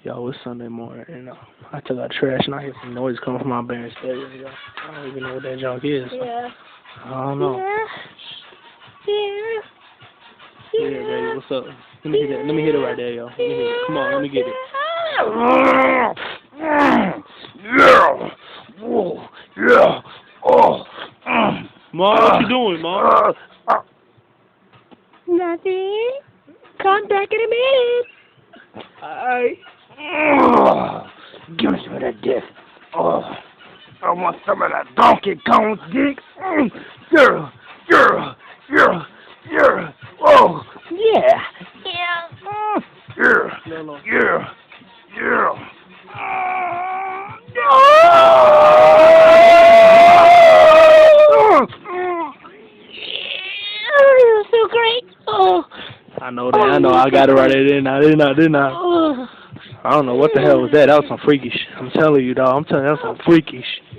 Yo, it's Sunday morning, I took out trash and I hear some noise coming from my parents' stereo, yo. I don't even know what that junk is. Yeah. I don't know. Yeah. Yeah, baby, what's up? Let me hit it. Let me hit it right there, yo. Let me hit it. Come on, let me get it. Yeah. Whoa. Yeah. Oh. Mom, what you doing, Mom? Nothing. Come back in a minute. Alright. Give me some of that dick. Oh, I want some of that Donkey Kong dick. Yeah, yeah, yeah, yeah. Oh, yeah. Yeah. Yeah, No. yeah, yeah. Oh, so great. Oh. I know that. I know. I got it right there, didn't I? Oh. I don't know what the hell was that. That was some freaky shit. I'm telling you, dog. I'm telling you, that was some freaky shit.